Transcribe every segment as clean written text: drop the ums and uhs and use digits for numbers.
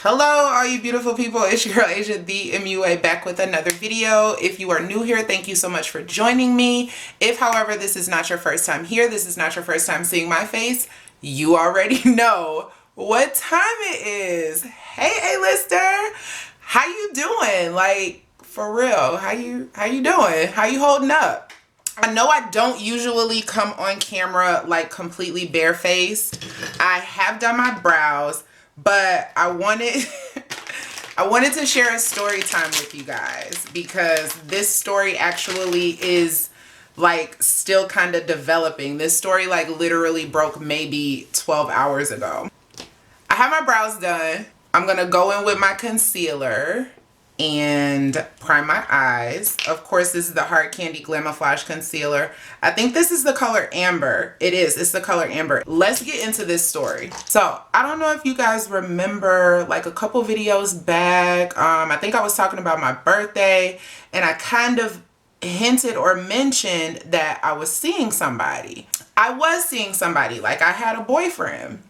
Hello, all you beautiful people. It's your girl Asia, the MUA, back with another video. If you are new here, thank you so much for joining me. If, however, this is not your first time here, this is not your first time seeing my face, you already know what time it is. Hey, A-lister, how you doing? Like, for real, how you doing? How you holding up? I know I don't usually come on camera like completely barefaced. I have done my brows, but I wanted to share a story time with you guys because this story actually is like still kind of developing. This story like literally broke maybe 12 hours ago. I have my brows done. I'm gonna go in with my concealer and prime my eyes. Of course, this is the Hard Candy Glamour Flash Concealer. I think this is the color Amber. It is. It's the color Amber. Let's get into this story. So, I don't know if you guys remember, like a couple videos back, I think I was talking about my birthday, and I kind of hinted or mentioned that I was seeing somebody. I was seeing somebody. Like, I had a boyfriend.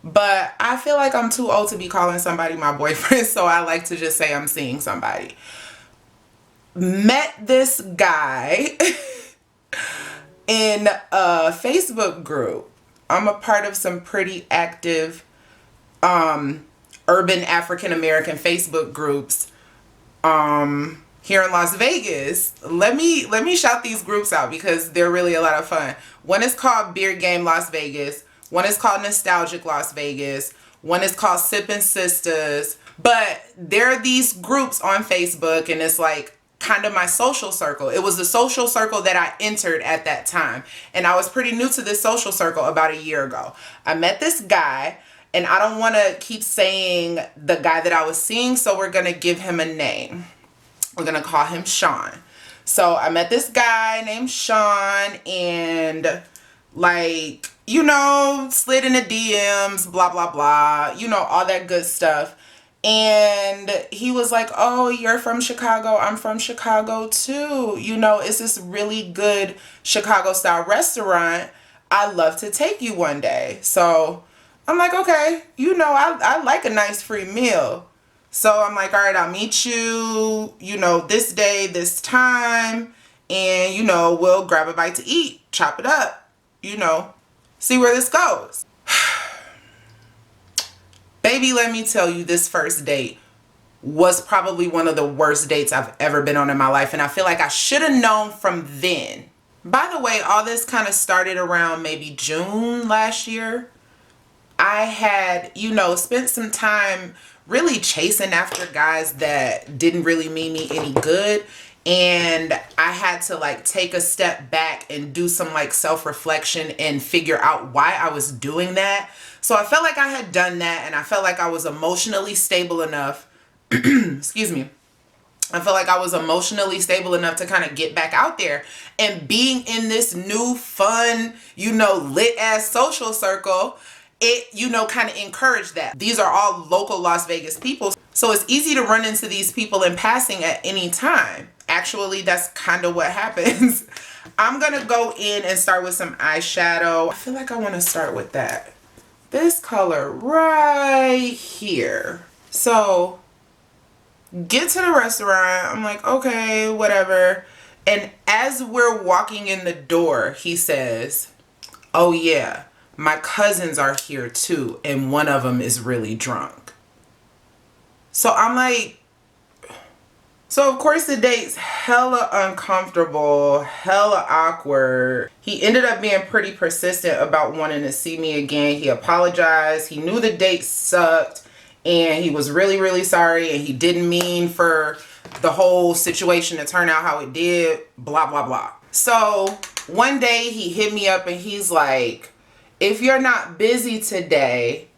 But I feel like I'm too old to be calling somebody my boyfriend, so I like to just say I'm seeing somebody. Met this guy in a Facebook group. I'm a part of some pretty active urban African American Facebook groups here in Las Vegas. Let me shout these groups out because they're really a lot of fun. One is called Beard Game Las Vegas. One is called Nostalgic Las Vegas. One is called Sippin' Sisters. But there are these groups on Facebook, and it's like kind of my social circle. It was the social circle that I entered at that time. And I was pretty new to this social circle about a year ago. I met this guy, and I don't want to keep saying the guy that I was seeing, so we're going to give him a name. We're going to call him Sean. So I met this guy named Sean, and like, you know, slid in the DMs, blah, blah, blah, you know, all that good stuff. And he was like, oh, you're from Chicago. I'm from Chicago too. You know, it's this really good Chicago style restaurant. I'd love to take you one day. So I'm like, okay, you know, I like a nice free meal. So I'm like, all right, I'll meet you, you know, this day, this time. And, you know, we'll grab a bite to eat, chop it up, you know. See where this goes. Baby, let me tell you, this first date was probably one of the worst dates I've ever been on in my life. And I feel like I should have known from then. By the way, all this kind of started around maybe June last year. I had, you know, spent some time really chasing after guys that didn't really mean me any good. And I had to like take a step back and do some like self-reflection and figure out why I was doing that. So I felt like I had done that, and I felt like I was emotionally stable enough. Excuse me. I felt like I was emotionally stable enough to kind of get back out there. And being in this new fun, you know, lit ass social circle, it, you know, kind of encouraged that. These are all local Las Vegas people. So it's easy to run into these people in passing at any time. Actually, that's kind of what happens. I'm going to go in and start with some eyeshadow. I feel like I want to start with that. This color right here. So, get to the restaurant. I'm like, okay, whatever. And as we're walking in the door, he says, oh yeah, my cousins are here too, and one of them is really drunk. So I'm like, so of course the date's hella uncomfortable, hella awkward. He ended up being pretty persistent about wanting to see me again. He apologized. He knew the date sucked, and he was really, really sorry, and he didn't mean for the whole situation to turn out how it did, blah, blah, blah. So one day he hit me up and he's like, if you're not busy today,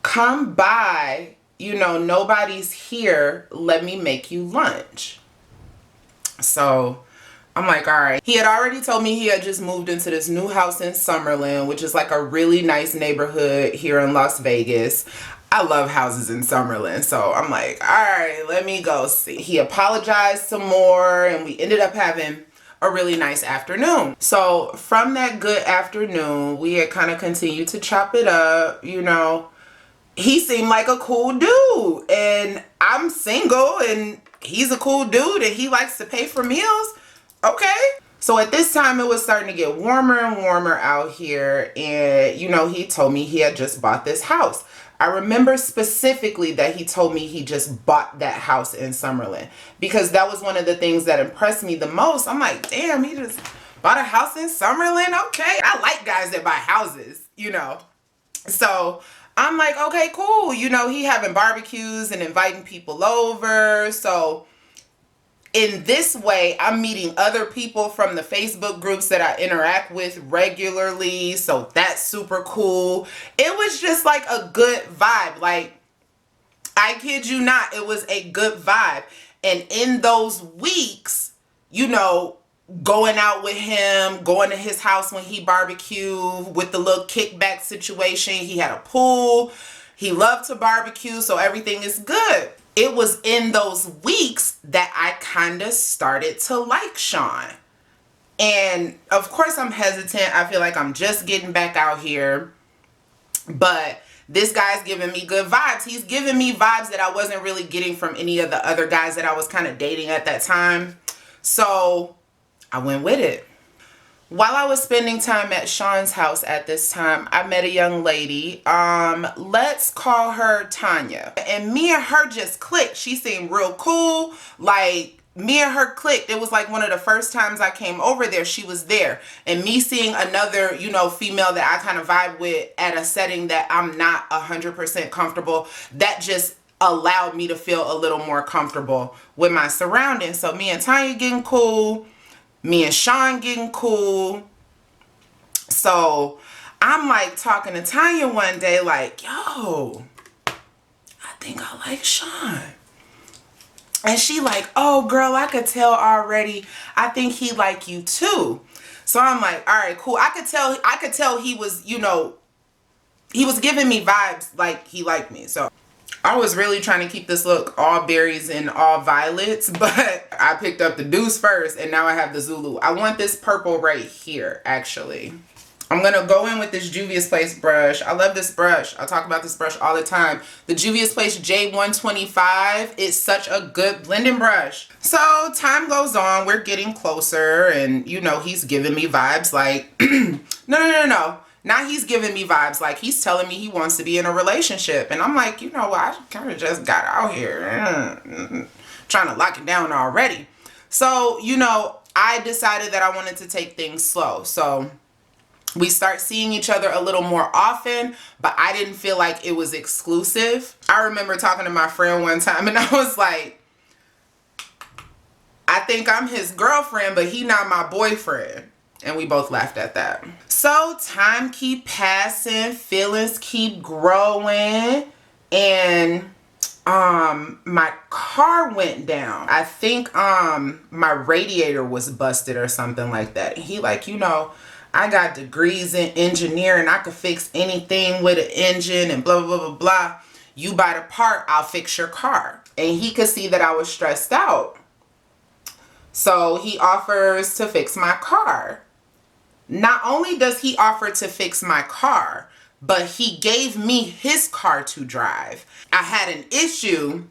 come by. You know, nobody's here. Let me make you lunch. So I'm like, all right. He had already told me he had just moved into this new house in Summerlin, which is like a really nice neighborhood here in Las Vegas. I love houses in Summerlin. So I'm like, all right, let me go see. He apologized some more, and we ended up having a really nice afternoon. So from that good afternoon, we had kind of continued to chop it up, you know. he seemed like a cool dude, and I'm single and he's a cool dude and he likes to pay for meals. Okay. So at this time it was starting to get warmer and warmer out here, and you know, he told me he had just bought this house. I remember specifically that he told me he just bought that house in Summerlin, because that was one of the things that impressed me the most. I'm like, damn, he just bought a house in Summerlin. Okay. I like guys that buy houses, you know. So I'm like, okay, cool. You know, he having barbecues and inviting people over. So in this way, I'm meeting other people from the Facebook groups that I interact with regularly. So that's super cool. It was just like a good vibe. Like, I kid you not, it was a good vibe. And in those weeks, you know, going out with him, going to his house when he barbecued, with the little kickback situation. He had a pool. He loved to barbecue, so everything is good. It was in those weeks that I kind of started to like Sean. And of course I'm hesitant. I feel like I'm just getting back out here. But this guy's giving me good vibes. He's giving me vibes that I wasn't really getting from any of the other guys that I was kind of dating at that time. So I went with it. While I was spending time at Sean's house at this time, I met a young lady. Let's call her Tanya. And me and her just clicked. She seemed real cool. Like, me and her clicked. It was like one of the first times I came over there, she was there. And me seeing another, you know, female that I kind of vibe with at a setting that I'm not 100% comfortable, that just allowed me to feel a little more comfortable with my surroundings. So me and Tanya getting cool. Me and Sean getting cool. So I'm like talking to Tanya one day like, yo, I think I like Sean. And she like, oh girl, I could tell already. I think he like you too. So I'm like, all right, cool. I could tell he was, you know, he was giving me vibes like he liked me. So I was really trying to keep this look all berries and all violets, but I picked up the deuce first and now I have the Zulu. I want this purple right here, actually. I'm going to go in with this Juvia's Place brush. I love this brush. I talk about this brush all the time. The Juvia's Place J125 is such a good blending brush. So time goes on. We're getting closer and, you know, he's giving me vibes like, no. Now he's giving me vibes like he's telling me he wants to be in a relationship. And I'm like, you know what? I kind of just got out here trying to lock it down already. So, you know, I decided that I wanted to take things slow. So we start seeing each other a little more often, but I didn't feel like it was exclusive. I remember talking to my friend one time and I was like, I think I'm his girlfriend, but he not my boyfriend. And we both laughed at that. So time keep passing, feelings keep growing, and my car went down. I think my radiator was busted or something like that. And he like, you know, I got degrees in engineering. I could fix anything with an engine and blah, blah, blah, blah. You buy the part, I'll fix your car. And he could see that I was stressed out. So he offers to fix my car. Not only does he offer to fix my car, but he gave me his car to drive. I had an issue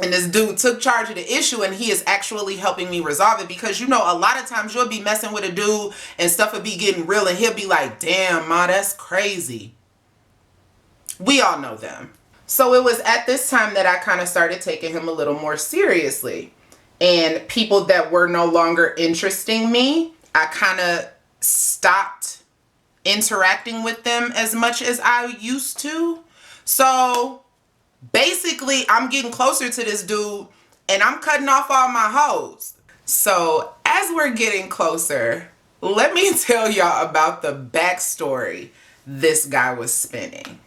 and this dude took charge of the issue and he is actually helping me resolve it, because you know, a lot of times you'll be messing with a dude and stuff will be getting real and he'll be like, damn, ma, that's crazy. We all know them. So it was at this time that I kind of started taking him a little more seriously, and people that were no longer interesting me, I kind of stopped interacting with them as much as I used to. So basically I'm getting closer to this dude and I'm cutting off all my hoes. So as we're getting closer, let me tell y'all about the backstory this guy was spinning.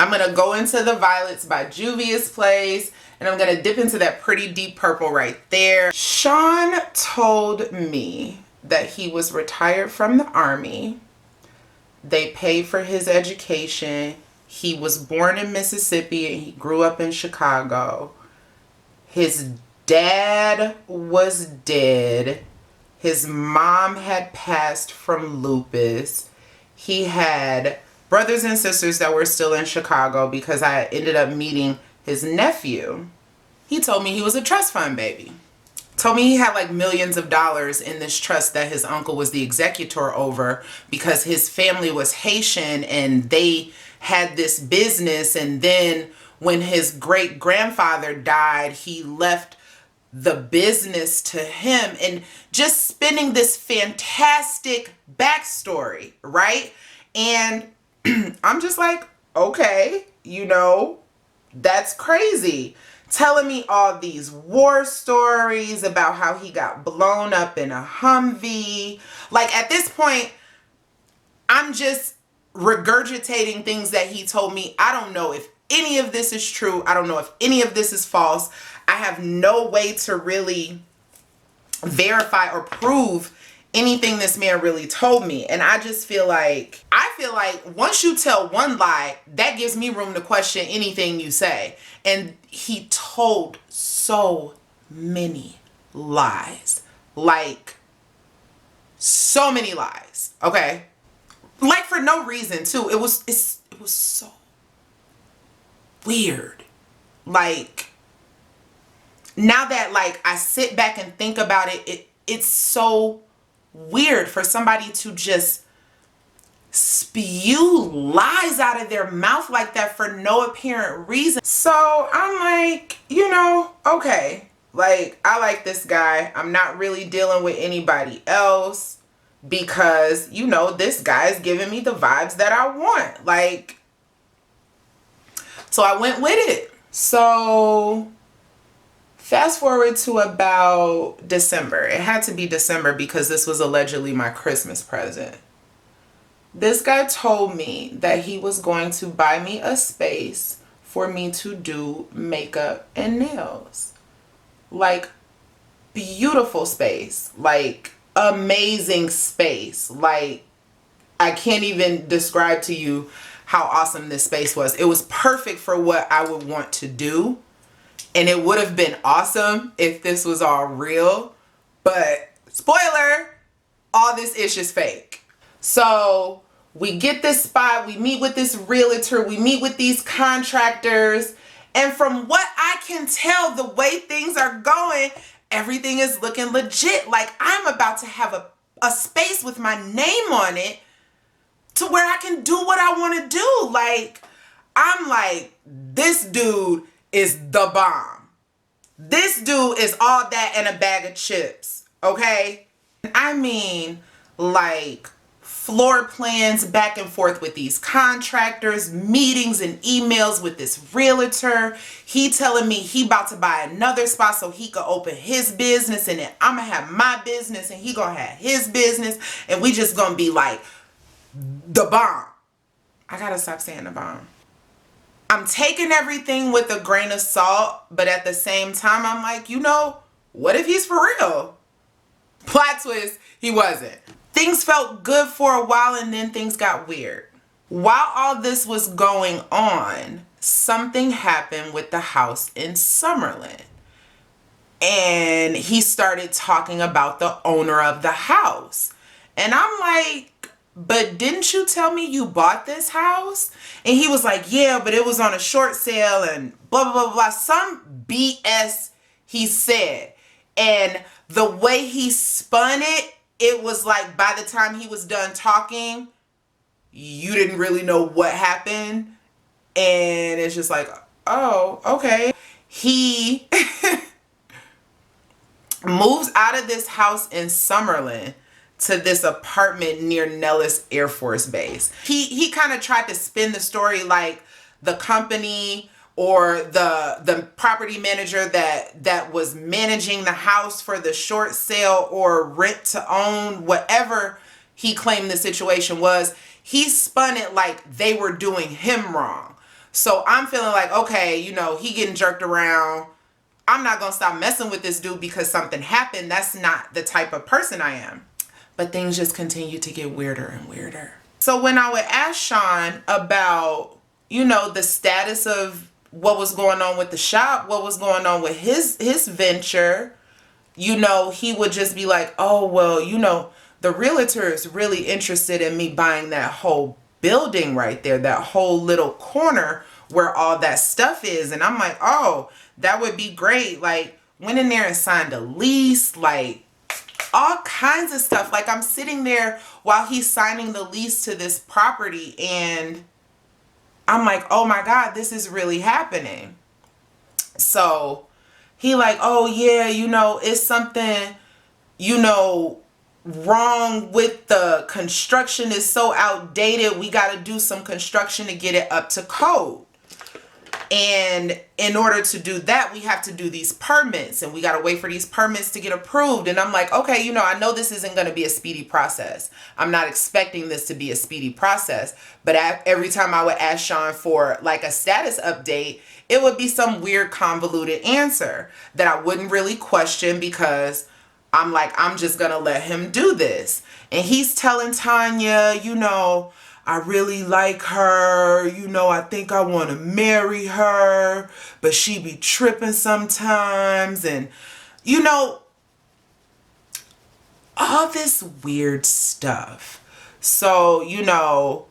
I'm going to go into the Violets by Juvia's Place, and I'm going to dip into that pretty deep purple right there. Sean told me that he was retired from the Army. They paid for his education. He was born in Mississippi and he grew up in Chicago. His dad was dead. His mom had passed from lupus. He had brothers and sisters that were still in Chicago because I ended up meeting his nephew. He told me he was a trust fund baby. Told me he had like millions of dollars in this trust that his uncle was the executor over because his family was Haitian and they had this business, and then when his great grandfather died, he left the business to him, and just spinning this fantastic backstory, right? And I'm just like, okay, that's crazy. Telling me all these war stories about how he got blown up in a Humvee. Like, at this point, I'm just regurgitating things that he told me. I don't know if any of this is true. I don't know if any of this is false. I have no way to really verify or prove anything this man really told me. And I feel like once you tell one lie, that gives me room to question anything you say. And he told so many lies. Like, so many lies. Okay? Like, for no reason too. It was so weird. Like, now that like I sit back and think about it, it's so weird for somebody to just spew lies out of their mouth like that for no apparent reason. So I'm like, okay, like, I like this guy. I'm not really dealing with anybody else because, this guy is giving me the vibes that I want. Like, so I went with it. So fast forward to about December. It had to be December because this was allegedly my Christmas present. This guy told me that he was going to buy me a space for me to do makeup and nails. Like, beautiful space. Like, amazing space. Like, I can't even describe to you how awesome this space was. It was perfect for what I would want to do. And it would have been awesome if this was all real. But spoiler, all this ish is fake. So we get this spot. We meet with this realtor. We meet with these contractors. And from what I can tell, the way things are going, everything is looking legit. Like, I'm about to have a space with my name on it to where I can do what I want to do. Like, I'm like, this dude is the bomb. This dude is all that and a bag of chips, okay? I mean, like, floor plans back and forth with these contractors, meetings and emails with this realtor. He telling me he about to buy another spot so he could open his business, and then I'm gonna have my business and he gonna have his business, and we just gonna be like the bomb. I gotta stop saying the bomb. I'm taking everything with a grain of salt, but at the same time, I'm like, what if he's for real? Plot twist, he wasn't. Things felt good for a while, and then things got weird. While all this was going on, something happened with the house in Summerlin. And he started talking about the owner of the house. And I'm like, but didn't you tell me you bought this house? And he was like, yeah, but it was on a short sale and blah, blah, blah, blah. Some BS he said. And the way he spun it, it was like by the time he was done talking, you didn't really know what happened. And it's just like, oh, okay. He moves out of this house in Summerlin to this apartment near Nellis Air Force Base. He kind of tried to spin the story like the company or the property manager that was managing the house for the short sale or rent to own, whatever he claimed the situation was, he spun it like they were doing him wrong. So I'm feeling like, okay, he getting jerked around. I'm not gonna stop messing with this dude because something happened. That's not the type of person I am. But things just continue to get weirder and weirder. So when I would ask Sean about, the status of what was going on with the shop, what was going on with his venture, he would just be like, oh, well, the realtor is really interested in me buying that whole building right there, that whole little corner where all that stuff is. And I'm like, oh, that would be great. Like, went in there and signed a lease, like all kinds of stuff. Like, I'm sitting there while he's signing the lease to this property, and I'm like, oh my God, this is really happening. So he like, oh yeah, you know, it's something, you know, wrong with the construction, is so outdated. We got to do some construction to get it up to code. And in order to do that, we have to do these permits, and we got to wait for these permits to get approved. And I'm like, okay, you know, I know this isn't going to be a speedy process. I'm not expecting this to be a speedy process. But every time I would ask Sean for like a status update, it would be some weird convoluted answer that I wouldn't really question, because I'm like, I'm just going to let him do this. And he's telling Tanya, you know, I really like her, you know, I think I want to marry her, but she be tripping sometimes, and, you know, all this weird stuff. So, you know,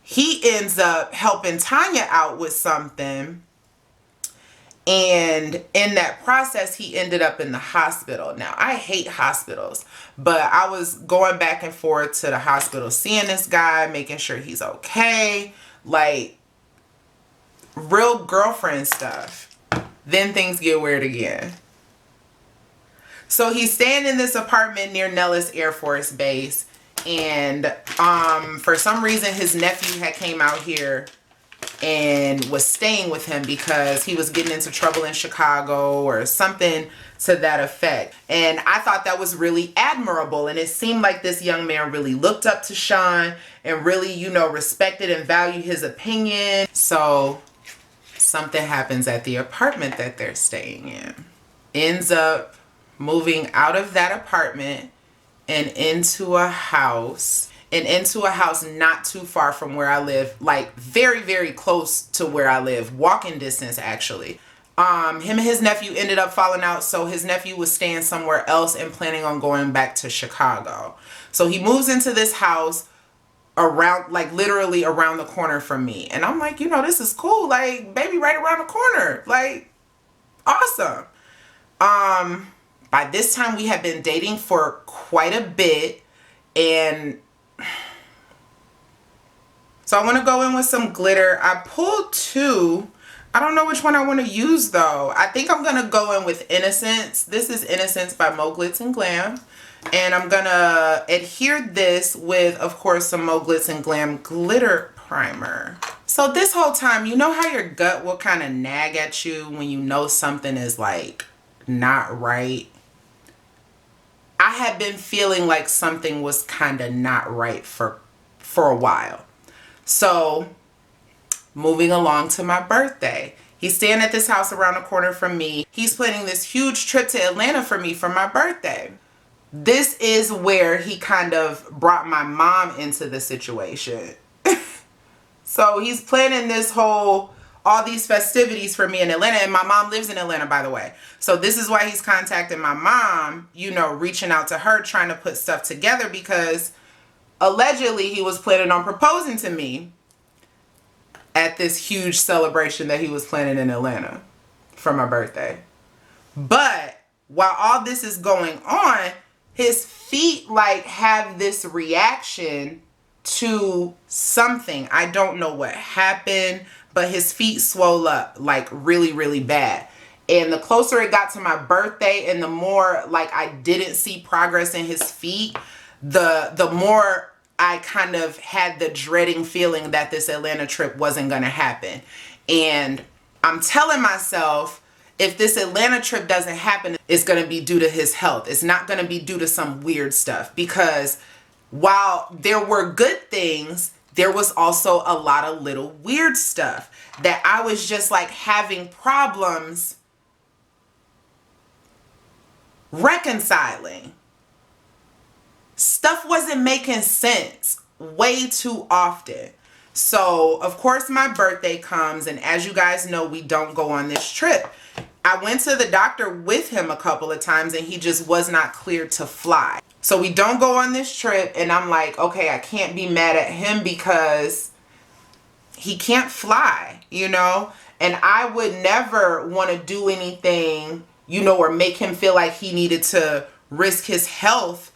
he ends up helping Tanya out with something, and in that process, he ended up in the hospital. Now, I hate hospitals, but I was going back and forth to the hospital, seeing this guy, making sure he's okay. Like, real girlfriend stuff. Then things get weird again. So he's staying in this apartment near Nellis Air Force Base. And for some reason, his nephew had came out here and was staying with him because he was getting into trouble in Chicago or something to that effect. And I thought that was really admirable. And it seemed like this young man really looked up to Sean and really, you know, respected and valued his opinion. So something happens at the apartment that they're staying in. Ends up moving out of that apartment and into a house. And into a house not too far from where I live, like very, very close to where I live, walking distance actually. Him and his nephew ended up falling out, so his nephew was staying somewhere else and planning on going back to Chicago. So he moves into this house around, like literally around the corner from me. And I'm like, you know, this is cool, like baby right around the corner, like awesome. By this time we had been dating for quite a bit, and so I want to go in with some glitter. I pulled two. I don't know which one I want to use though. I think I'm going to go in with Innocence. This is Innocence by Mo Glitz and Glam. And I'm going to adhere this with, of course, some Mo Glitz and Glam glitter primer. So this whole time, you know how your gut will kind of nag at you when you know something is like not right? I had been feeling like something was kind of not right for a while. So, moving along to my birthday. He's staying at this house around the corner from me. He's planning this huge trip to Atlanta for me for my birthday. This is where he kind of brought my mom into the situation. So, he's planning this all these festivities for me in Atlanta. And my mom lives in Atlanta, by the way. So, this is why he's contacting my mom, you know, reaching out to her, trying to put stuff together, because allegedly, he was planning on proposing to me at this huge celebration that he was planning in Atlanta for my birthday. But while all this is going on, his feet like have this reaction to something. I don't know what happened, but his feet swole up like really, really bad. And the closer it got to my birthday and the more like I didn't see progress in his feet, the more I kind of had the dreading feeling that this Atlanta trip wasn't going to happen. And I'm telling myself, if this Atlanta trip doesn't happen, it's going to be due to his health. It's not going to be due to some weird stuff. Because while there were good things, there was also a lot of little weird stuff that I was just like having problems reconciling. Stuff wasn't making sense way too often. So, of course, my birthday comes, and as you guys know, we don't go on this trip. I went to the doctor with him a couple of times, and he just was not cleared to fly. So we don't go on this trip, and I'm like, okay, I can't be mad at him because he can't fly, you know? And I would never want to do anything, you know, or make him feel like he needed to risk his health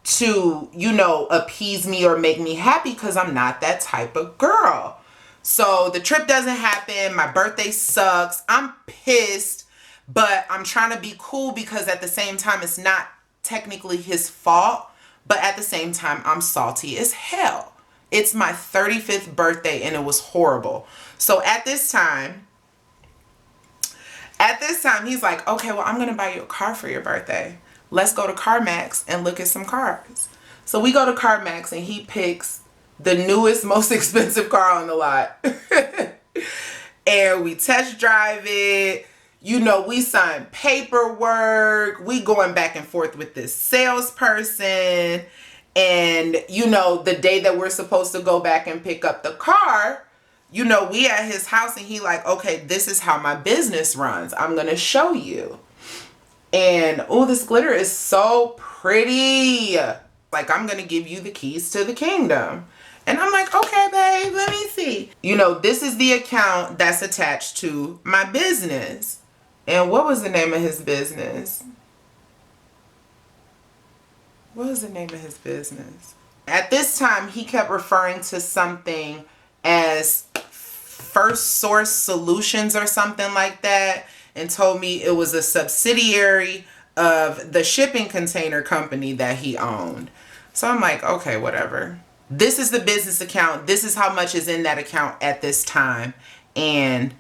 to, you know, appease me or make me happy, because I'm not that type of girl. So the trip doesn't happen. My birthday sucks. I'm pissed, but I'm trying to be cool because at the same time, it's not technically his fault, but at the same time, I'm salty as hell. It's my 35th birthday and it was horrible. So at this time, he's like, okay, well, I'm going to buy you a car for your birthday. Let's go to CarMax and look at some cars. So we go to CarMax and he picks the newest, most expensive car on the lot. And we test drive it. You know, we sign paperwork. We going back and forth with this salesperson. And, you know, the day that we're supposed to go back and pick up the car, you know, we at his house and he like, okay, this is how my business runs. I'm going to show you. And, oh, this glitter is so pretty. Like, I'm going to give you the keys to the kingdom. And I'm like, okay, babe, let me see. You know, this is the account that's attached to my business. And what was the name of his business? What was the name of his business? At this time, he kept referring to something as First Source Solutions or something like that, and told me it was a subsidiary of the shipping container company that he owned. So I'm like, okay, whatever. This is the business account. This is how much is in that account at this time. And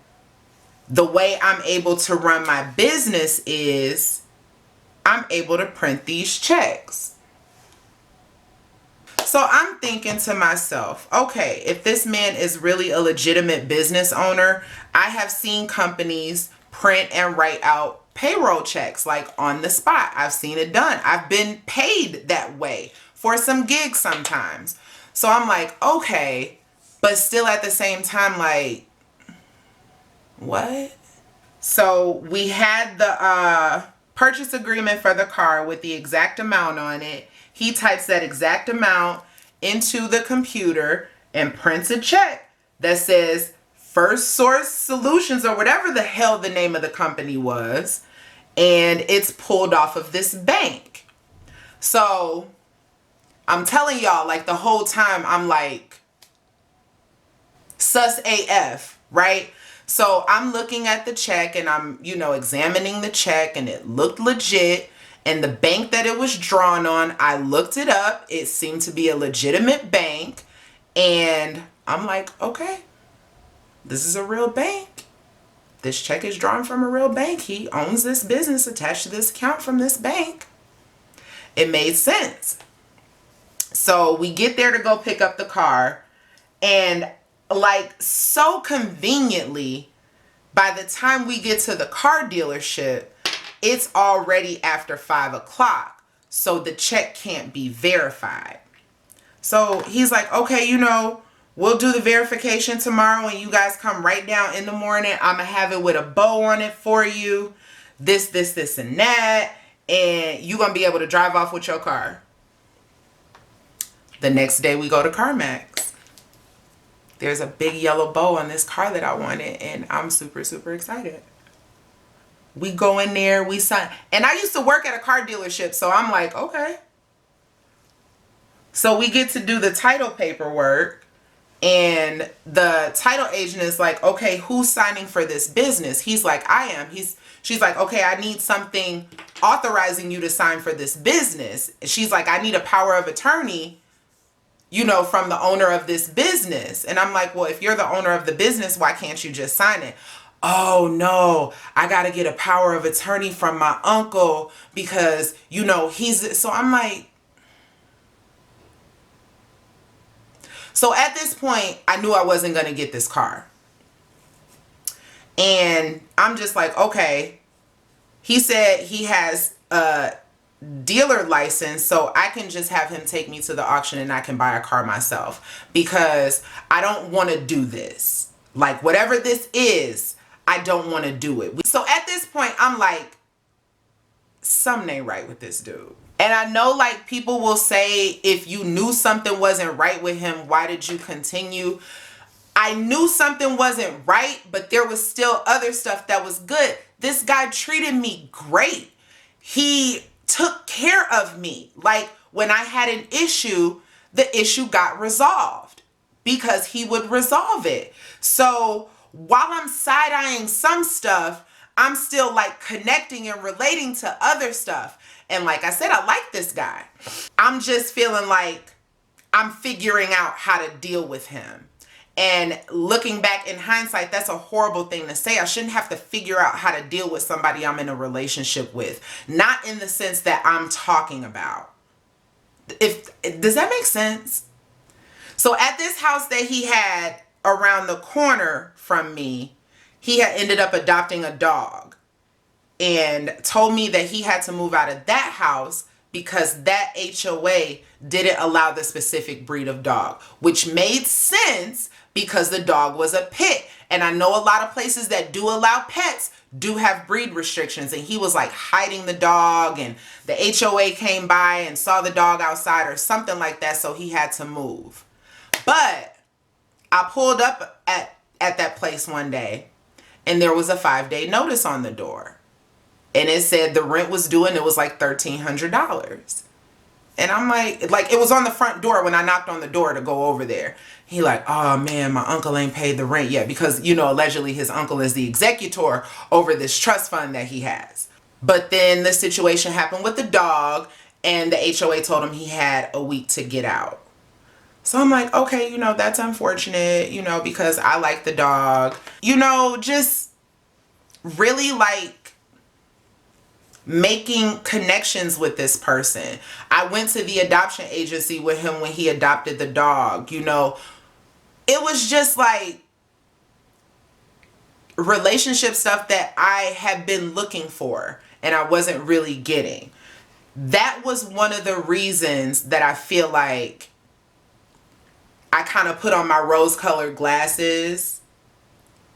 the way I'm able to run my business is I'm able to print these checks. So I'm thinking to myself, okay, if this man is really a legitimate business owner, I have seen companies print and write out payroll checks like on the spot. I've seen it done. I've been paid that way for some gigs sometimes. So I'm like, okay, but still at the same time, like, what? So we had the purchase agreement for the car with the exact amount on it. He types that exact amount into the computer and prints a check that says First Source Solutions or whatever the hell the name of the company was. And it's pulled off of this bank. So I'm telling y'all, like, the whole time I'm like, sus AF, right? So I'm looking at the check and I'm, you know, examining the check and it looked legit. And the bank that it was drawn on, I looked it up. It seemed to be a legitimate bank. And I'm like, okay, this is a real bank. This check is drawn from a real bank. He owns this business attached to this account from this bank. It made sense. So we get there to go pick up the car, and like so conveniently, by the time we get to the car dealership, it's already after 5 o'clock. So the check can't be verified. So he's like, okay, you know, we'll do the verification tomorrow and you guys come right down in the morning. I'm going to have it with a bow on it for you. This, and that. And you're going to be able to drive off with your car. The next day we go to CarMax. There's a big yellow bow on this car that I wanted, and I'm super, super excited. We go in there, we sign. And I used to work at a car dealership, so I'm like, okay. So we get to do the title paperwork, and the title agent is like, okay, who's signing for this business? He's like, I am. She's like, okay, I need something authorizing you to sign for this business. She's like, I need a power of attorney, you know, from the owner of this business. And I'm like, well, if you're the owner of the business, why can't you just sign it? Oh no, I got to get a power of attorney from my uncle because, you know, so I'm like, so at this point, I knew I wasn't going to get this car. And I'm just like, okay, he said he has a dealer license, so I can just have him take me to the auction and I can buy a car myself because I don't want to do this. Like, whatever this is, I don't want to do it. So at this point, I'm like, something ain't right with this dude. And I know, like, people will say, if you knew something wasn't right with him, why did you continue? I knew something wasn't right, but there was still other stuff that was good. This guy treated me great. He took care of me. Like when I had an issue, the issue got resolved because he would resolve it. So while I'm side-eyeing some stuff, I'm still like connecting and relating to other stuff. And like I said, I like this guy. I'm just feeling like I'm figuring out how to deal with him. And looking back in hindsight, that's a horrible thing to say. I shouldn't have to figure out how to deal with somebody I'm in a relationship with. Not in the sense that I'm talking about. Does that make sense? So at this house that he had around the corner from me, he had ended up adopting a dog and told me that he had to move out of that house because that HOA didn't allow the specific breed of dog, which made sense because the dog was a pit. And I know a lot of places that do allow pets do have breed restrictions. And he was like hiding the dog, and the HOA came by and saw the dog outside or something like that, so he had to move. But I pulled up at that place one day and there was a 5-day notice on the door. And it said the rent was due and it was like $1,300. And I'm like it was on the front door when I knocked on the door to go over there. He like, oh man, my uncle ain't paid the rent yet because, allegedly his uncle is the executor over this trust fund that he has. But then the situation happened with the dog and the HOA told him he had a week to get out. So I'm like, okay, that's unfortunate, because I like the dog. Just really like making connections with this person. I went to the adoption agency with him when he adopted the dog. It was just like relationship stuff that I had been looking for and I wasn't really getting. That was one of the reasons that I feel like I kind of put on my rose-colored glasses.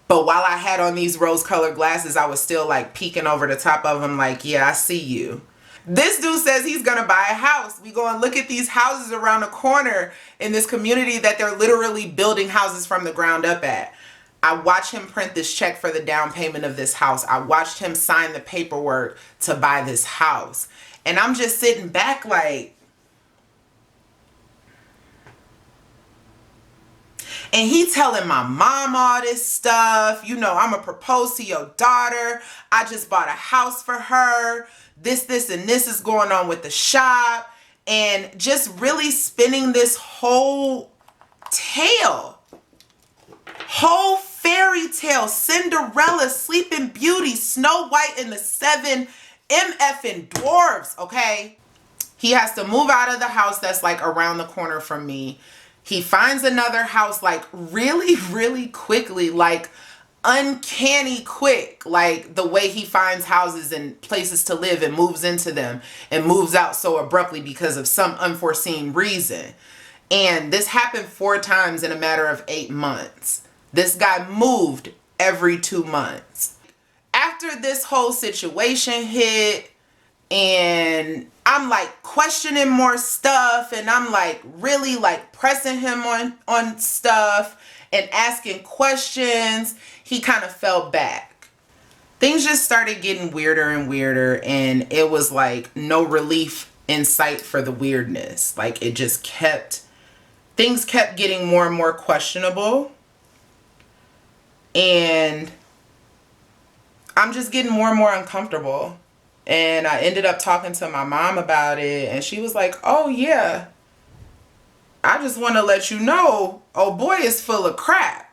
But while I had on these rose-colored glasses, I was still like peeking over the top of them like, yeah, I see you. This dude says he's going to buy a house. We go and look at these houses around the corner in this community that they're literally building houses from the ground up at. I watched him print this check for the down payment of this house. I watched him sign the paperwork to buy this house. And I'm just sitting back like, and he telling my mom all this stuff. I'm going to propose to your daughter. I just bought a house for her. This, and this is going on with the shop. And just really spinning this whole tale. Whole fairy tale. Cinderella, Sleeping Beauty, Snow White and the 7 MFing dwarves, okay? He has to move out of the house that's like around the corner from me. He finds another house like really, really quickly, like uncanny quick, like the way he finds houses and places to live and moves into them and moves out so abruptly because of some unforeseen reason. And this happened 4 times in a matter of 8 months. This guy moved every 2 months. After this whole situation hit, and I'm like questioning more stuff, and I'm like really like pressing him on stuff and asking questions, he kind of fell back. Things just started getting weirder and weirder, and it was like no relief in sight for the weirdness. Like it just things kept getting more and more questionable, and I'm just getting more and more uncomfortable. And I ended up talking to my mom about it, and she was like, oh yeah, I just want to let you know, oh boy is full of crap.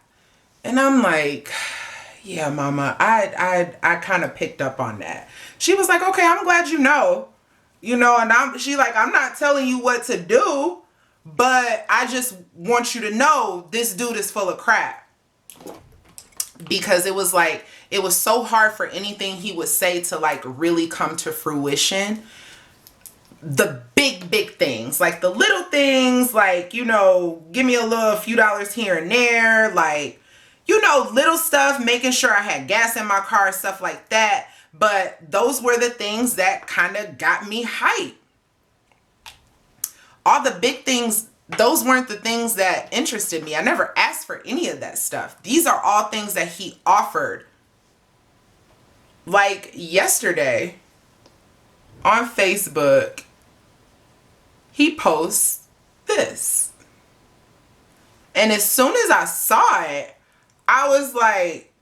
And I'm like, yeah, mama, I kind of picked up on that. She was like, okay, I'm glad you know, and she like, I'm not telling you what to do, but I just want you to know this dude is full of crap. Because it was like, it was so hard for anything he would say to like really come to fruition. The big things, like the little things, like, give me a few dollars here and there, like, little stuff, making sure I had gas in my car, stuff like that. But those were the things that kind of got me hyped. All the big things those weren't the things that interested me. I never asked for any of that stuff. These are all things that he offered. Like yesterday on Facebook, he posts this. And as soon as I saw it, I was like,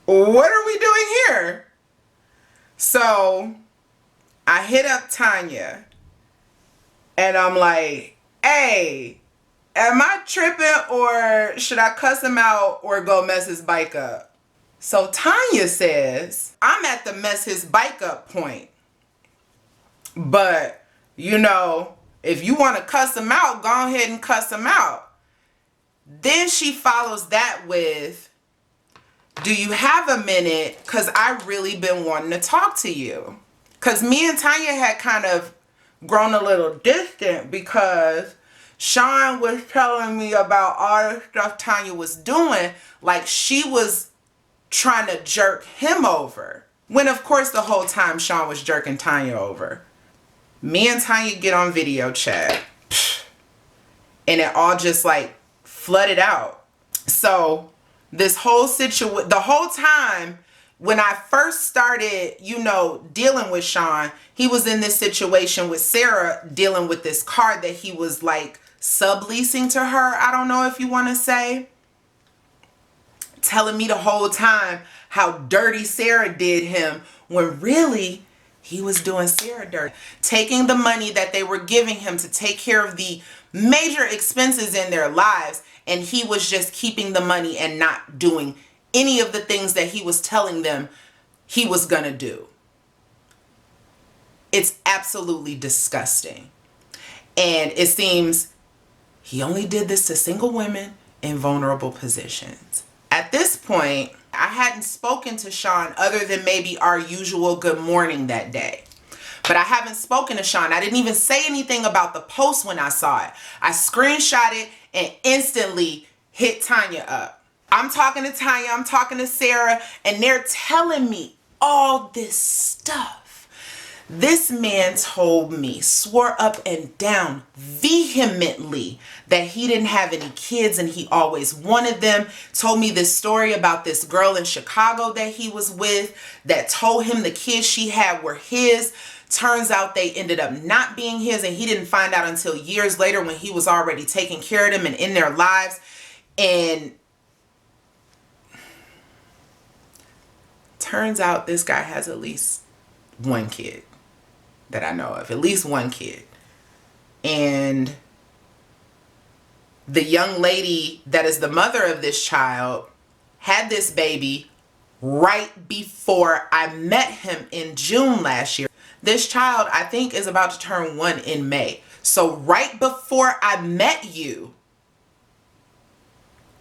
what are we doing here? So I hit up Tanya and I'm like, hey, am I tripping or should I cuss him out or go mess his bike up? So Tanya says, I'm at the mess his bike up point. But, you know, if you want to cuss him out, go ahead and cuss him out. Then she follows that with, do you have a minute? Because I really been wanting to talk to you. Because me and Tanya had kind of grown a little distant because Sean was telling me about all the stuff Tanya was doing. Like she was trying to jerk him over. When of course the whole time Sean was jerking Tanya over. Me and Tanya get on video chat. And it all just like flooded out. So this whole situation, the whole time when I first started, you know, dealing with Sean, he was in this situation with Sarah dealing with this car that he was like subleasing to her. I don't know if you want to say. Telling me the whole time how dirty Sarah did him when really he was doing Sarah dirty. Taking the money that they were giving him to take care of the major expenses in their lives, and he was just keeping the money and not doing any of the things that he was telling them he was gonna do. It's absolutely disgusting. And it seems he only did this to single women in vulnerable positions. At this point, I hadn't spoken to Sean other than maybe our usual good morning that day. But I haven't spoken to Sean. I didn't even say anything about the post when I saw it. I screenshot it and instantly hit Tanya up. I'm talking to Tanya, I'm talking to Sarah, and they're telling me all this stuff. This man told me, swore up and down vehemently that he didn't have any kids and he always wanted them. Told me this story about this girl in Chicago that he was with that told him the kids she had were his. Turns out they ended up not being his, and he didn't find out until years later when he was already taking care of them and in their lives. And turns out this guy has at least one kid that I know of, at least one kid. And the young lady that is the mother of this child had this baby right before I met him in June last year. This child, I think, is about to turn 1 in May. So right before I met you,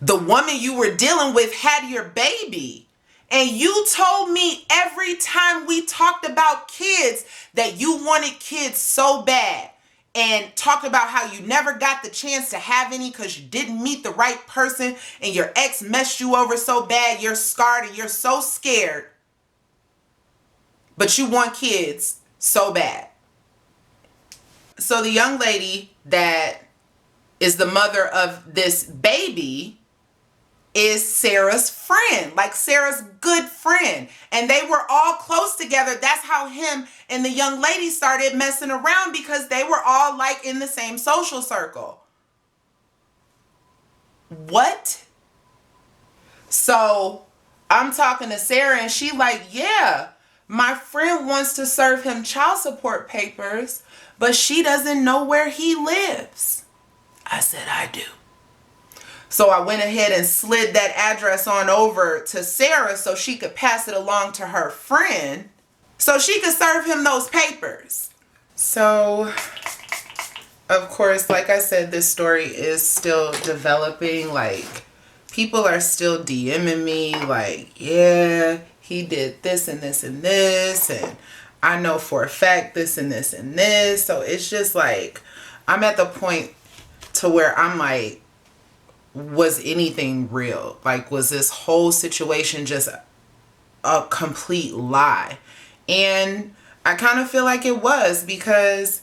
the woman you were dealing with had your baby. And you told me every time we talked about kids that you wanted kids so bad, and talked about how you never got the chance to have any because you didn't meet the right person and your ex messed you over so bad, you're scarred and you're so scared, but you want kids so bad. So the young lady that is the mother of this baby is Sarah's friend, like Sarah's good friend. And they were all close together. That's how him and the young lady started messing around, because they were all like in the same social circle. What? So I'm talking to Sarah and she like, yeah, my friend wants to serve him child support papers, but she doesn't know where he lives. I said, I do. So I went ahead and slid that address on over to Sarah so she could pass it along to her friend so she could serve him those papers. So, of course, like I said, this story is still developing. Like, people are still DMing me like, yeah, he did this and this and this, and I know for a fact this and this and this. So it's just like, I'm at the point to where I'm like, was anything real? Like, was this whole situation just a complete lie? And I kind of feel like it was, because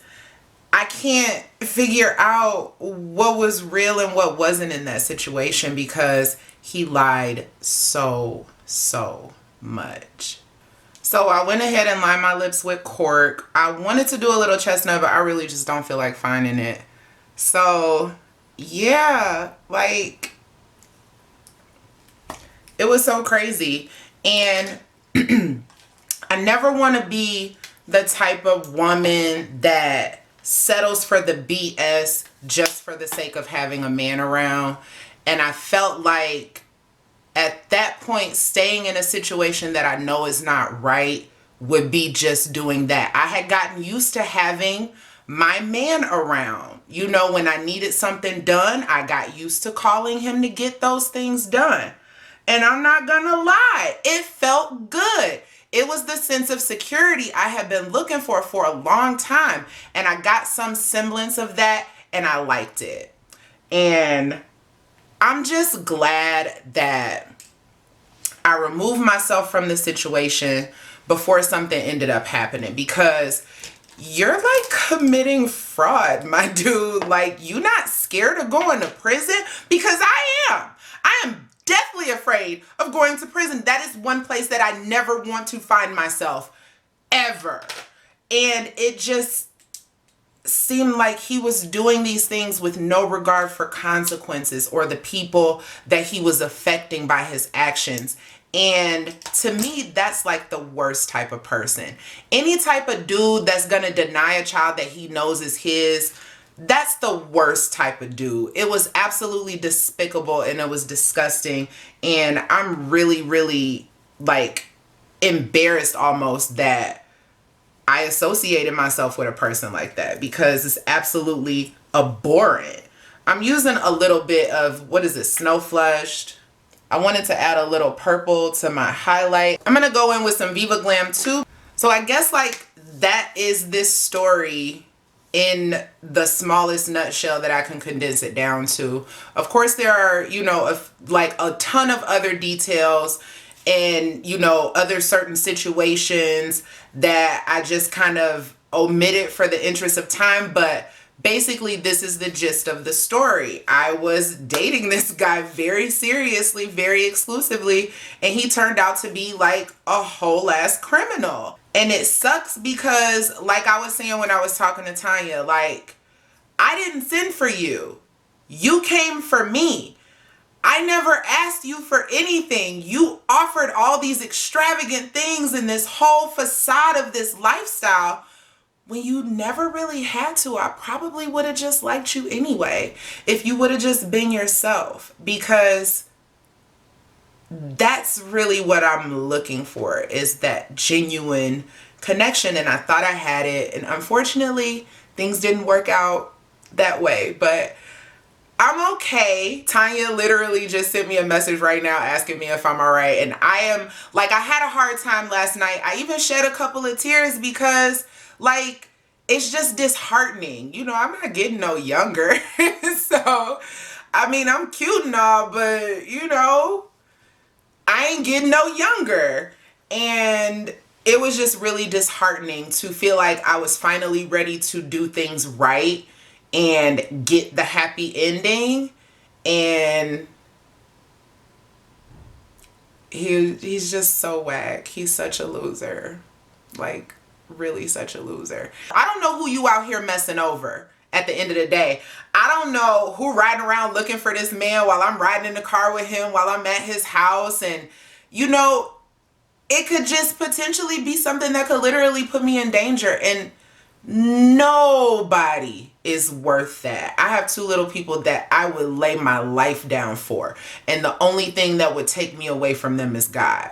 I can't figure out what was real and what wasn't in that situation because he lied so much. So I went ahead and lined my lips with cork. I wanted to do a little chestnut, but I really just don't feel like finding it. So yeah, like it was so crazy. And I never want to be the type of woman that settles for the BS just for the sake of having a man around. And I felt like at that point, staying in a situation that I know is not right would be just doing that. I had gotten used to having my man around. You know, when I needed something done, I got used to calling him to get those things done. And I'm not gonna lie, it felt good. It was the sense of security I had been looking for a long time. And I got some semblance of that and I liked it. And I'm just glad that I removed myself from the situation before something ended up happening, because you're like committing fraud, my dude. Like, you not scared of going to prison? Because I am. I am deathly afraid of going to prison. That is one place that I never want to find myself ever. And it just seemed like he was doing these things with no regard for consequences or the people that he was affecting by his actions. And to me, that's like the worst type of person. Any type of dude that's gonna deny a child that he knows is his, that's the worst type of dude. It was absolutely despicable and it was disgusting. And I'm really like embarrassed almost that I associated myself with a person like that, because it's absolutely abhorrent. I'm using a little bit of, what is it, Snow Flushed. I wanted to add a little purple to my highlight. I'm gonna go in with some Viva Glam too. So I guess like that is this story in the smallest nutshell that I can condense it down to. Of course, there are, you know, like a ton of other details and, you know, other certain situations that I just kind of omitted for the interest of time. But basically, this is the gist of the story. I was dating this guy very seriously, very exclusively, and he turned out to be like a whole ass criminal. And it sucks because, like I was saying when I was talking to Tanya, like, I didn't send for you. You came for me. I never asked you for anything. You offered all these extravagant things in this whole facade of this lifestyle when you never really had to. I probably would have just liked you anyway if you would have just been yourself, because that's really what I'm looking for, is that genuine connection. And I thought I had it, and unfortunately things didn't work out that way, but I'm okay. Tanya literally just sent me a message right now asking me if I'm all right. And I am like, I had a hard time last night. I even shed a couple of tears because like, it's just disheartening. You know, I'm not getting no younger. So, I mean, I'm cute and all, but you know, I ain't getting no younger. And it was just really disheartening to feel like I was finally ready to do things right and get the happy ending, and he's just so whack. He's such a loser. Like, really such a loser. I don't know who you out here messing over at the end of the day. I don't know who riding around looking for this man while I'm riding in the car with him, while I'm at his house. And you know, it could just potentially be something that could literally put me in danger, and nobody is worth that. I have two little people that I would lay my life down for, and the only thing that would take me away from them is God.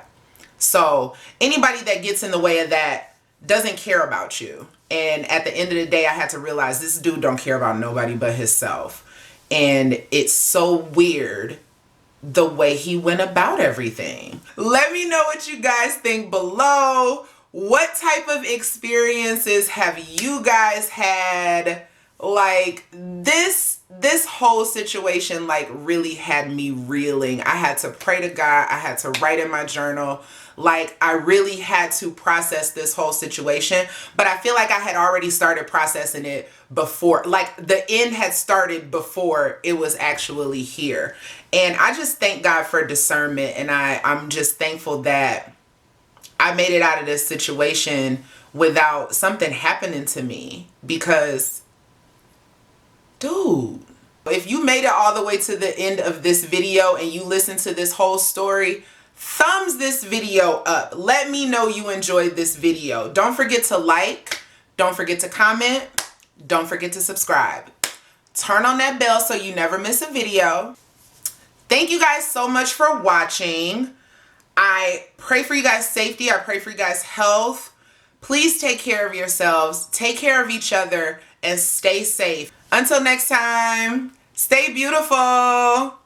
So anybody that gets in the way of that doesn't care about you. And at the end of the day, I had to realize this dude don't care about nobody but himself. And it's so weird the way he went about everything. Let me know what you guys think below. What type of experiences have you guys had? Like, this this whole situation like really had me reeling. I had to pray to God. I had to write in my journal. Like, I really had to process this whole situation, but I feel like I had already started processing it before, like the end had started before it was actually here. And I just thank God for discernment, and I'm just thankful that I made it out of this situation without something happening to me. Because, dude, if you made it all the way to the end of this video and you listened to this whole story, thumbs this video up. Let me know you enjoyed this video. Don't forget to like, don't forget to comment, don't forget to subscribe. Turn on that bell so you never miss a video. Thank you guys so much for watching. I pray for you guys' safety. I pray for you guys' health. Please take care of yourselves, take care of each other, and stay safe. Until next time, stay beautiful.